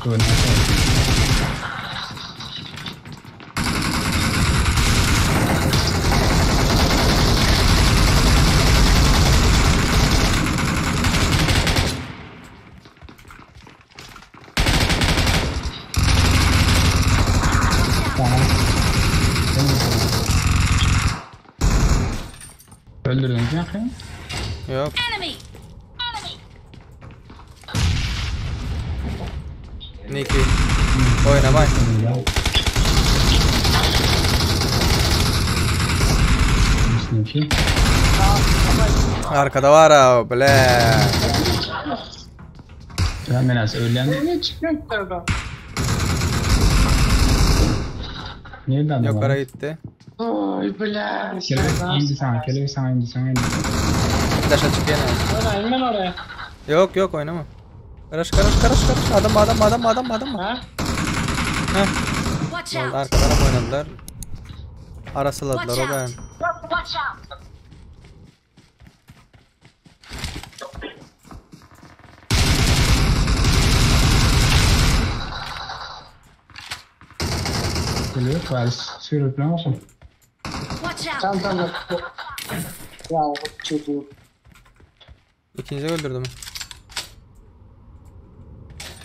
Dur. Öldürdün mü yakın? Yok. Niki. Oyna bak. Niki. Arkada var ha ble. Hemen az ölen. Nereden Yok ara gitti. Oy bla. İndi sana, kelebek sana indi. Taş açık yine. Oraya inmen oraya. Yok oynama. Karış. Adam. Ha? Heh. Watch Vallahi out! arkadan oynadılar. Arasıladılar o ben. Watch out! Kelebek var, sürükleme olsun. Watch out! Tamam. Ya çocuğu. İkinci öldürdüm.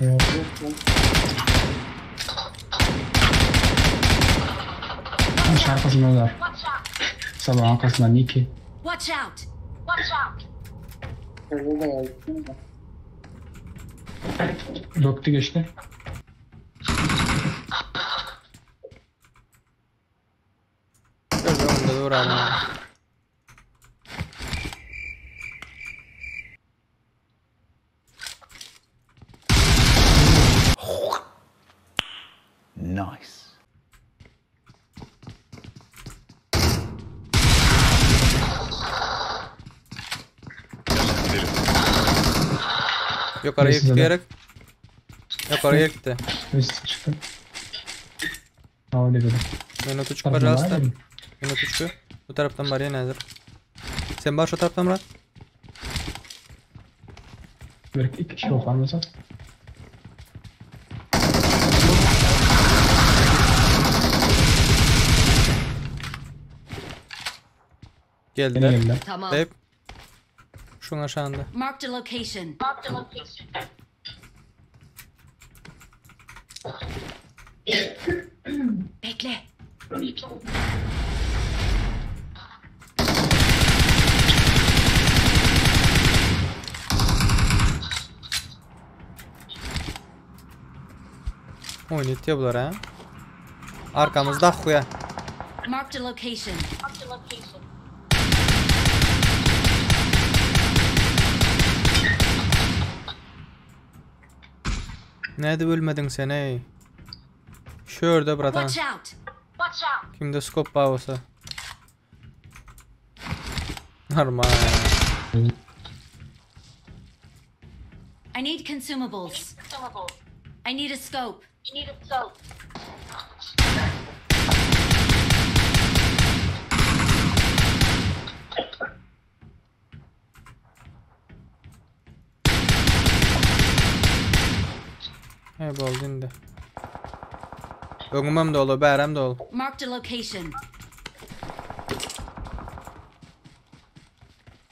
Evet. Aşağı arkasında var. Sabah arkasında Niki. Watch out! Watch out! Öyle de yani. Döktü geçti. Şöyle onda da uğrayalım. Nice. Yok araya Neyse, gitti. Yok araya gitti. Üstü çıktı. Öyle dedim. Minut 3 pожалуйста. Minut 3. Bu taraftan bariyer hazır. Sen baş o taraftan Murat. Böyle 2 kişi var mesela. Yine Geldiler. geldiler. Tamam. Hep. Şunun aşağında. Marked a location. Bekle. Oynatıyor bunlar ha. Arkamızda huya. Marked a location. Nerede ölmedin sen ey? Şurada bratan. Watch out! Kimde scope bağ olsa. Normal. I need consumables. I need a scope. He oldu indi. Öngümem de olu, bərəm de ol. Marked a location.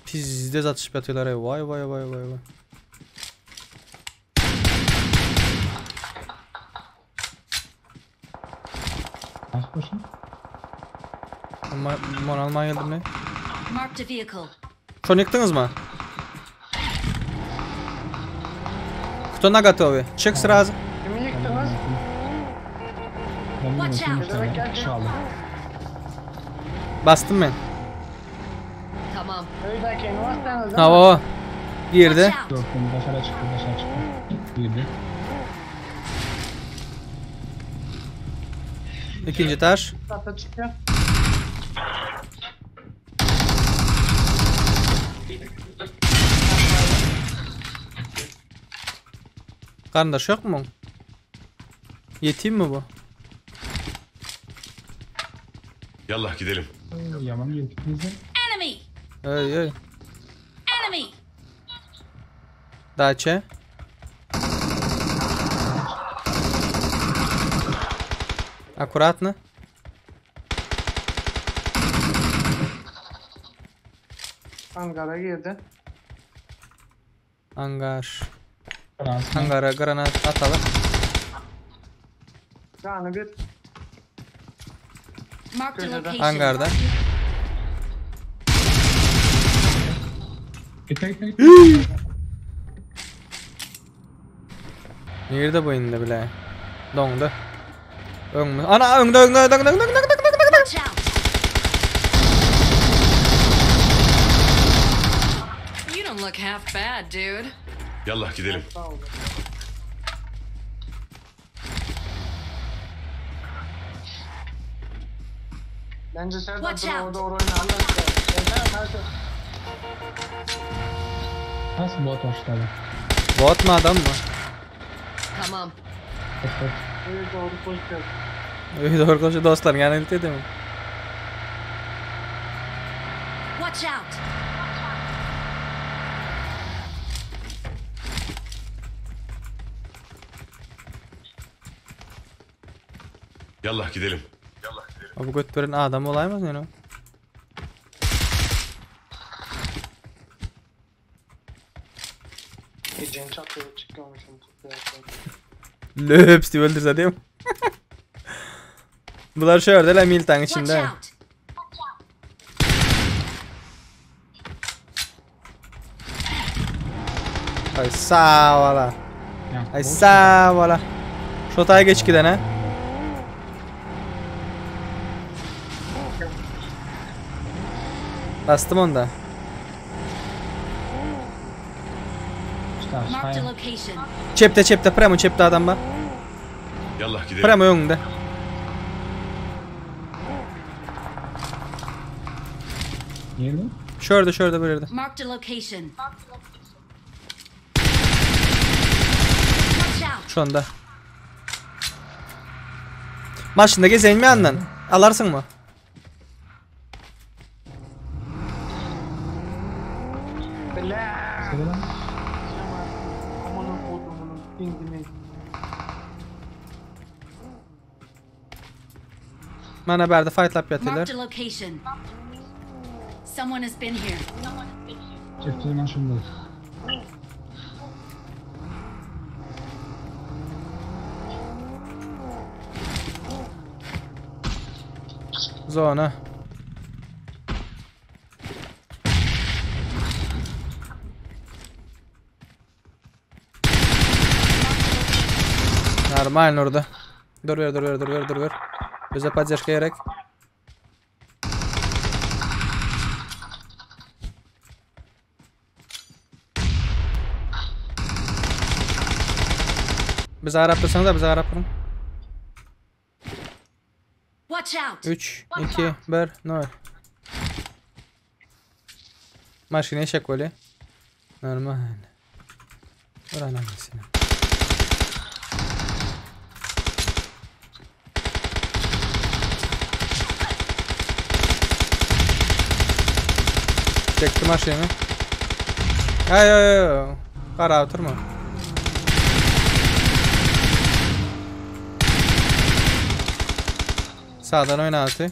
Pizde zatışıp yatıyorlar ey. Vay. Nasıl koşun? Mon almaya geldim ne? Marked a vehicle. Şunu yıktınız mı? Кто на готове? Чек сразу. Kimi yıktınız? Ben Watch bakayım out. işte. Kişi aldım. Bastım ben. Tamam. Öydeki üniversiteniz değil Ha mi? o. Girdi. Watch out! Yok, dışarı çıktı. Girdi. İkinci taş. Kata çıkıyor. Kardeş yok mu? Yetim mi bu? Yallah gidelim. Yaman yetkinizde. Enemy! Ey. Enemy! Daça. Аккуратно. Hangara girdi. Hangar. Fransız. Hangara granat atalım. Yani bir Marked a Köşede. location. Hangarda. Git. Nerede bu indi bile? Dondu. Öngmü? Ana öngde. Watch out. You don't look half bad, dude. Yallah gidelim. sağ olun. Bence Serdar Watch dur out. orada oyunu anlat. Nerede? Nasıl bot başladı? Bot mu adam mı? Tamam. Bot. Evet doğru koşacağız. İyi doğru koşu dostlar yani dedim. Watch out. Yallah gidelim. Bu götlerin adam olamaz yani. Gecenin çatları çıkıyormuşum. Löps diye öldürse değil mi? Bunlar şöyle la Miltan Watch içinde. out. Ay sağ ola. Ya, Ay bot. sağ ola. Şotaya geç gidene. Bastım onda. İşte Marked a aşağıya. location. Çepte premo çepte adam var. Yallah gidelim. Premo önünde. Nerede? Şurada bir yerde. Marked a location. Watch out. Şu anda. Maşında gezeyin mi yandan? Alarsın mı? Bela. Söyle lan. Amanın kodumunun pingini. Bana berde fight lap Marked yatırlar. a location. Someone has been here. Çiftçinin aşında. Zona. Нормально orada. Dur ver. Bize поддержка gerek. Bize Arap desene de bize Arap vurun. Watch out. 3, 2, 1, 0. Машина шаколи. Нормально. Рано сильно. Çekti maşını. Ay. Kara oturma. Sağdan oynatı.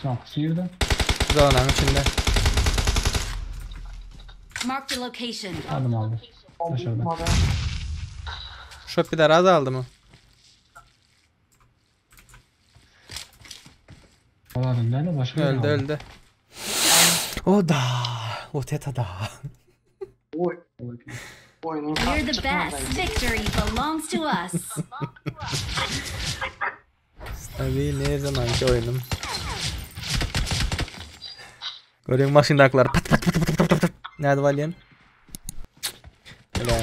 Son sıyırdı. Zonanın içinde. Marked a location. Adım aldı. Aşağıda. Şop bir de razı aldı mı? Oladın değil mi? Başka bir Öldü. O da. O teta da. Oy. Oyunun We're the best. Victory belongs to us. Tabii ne zamanki oyunum. Görüyorum maşındaklar. Pat pat. Nerede valyen? Helal.